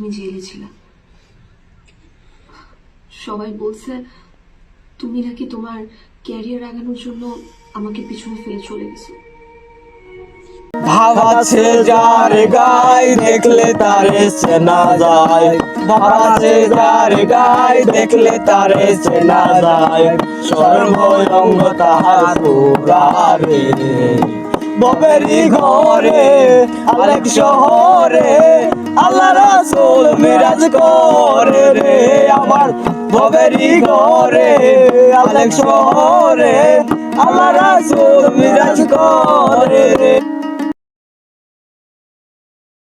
তুমি জেলে ছিলা। সবাই বলছে তুমি নাকি তোমার ক্যারিয়ার আগানোর জন্য আমাকে পিছনে ফেলে চলে গেছো। ভাবাছে যার গায় দেখলে তারে চেনা যায়, ভাবাছে যার গায় দেখলে তারে চেনা যায়, সর্বঙ্গ তাহার পুরারে ববেরি ঘরে আলেক শহরে আল্লাহ রাসূল মিরাজ করে রে আমার ববেরি ঘরে আলেক শহরে আল্লাহ রাসূল মিরাজ করে রে।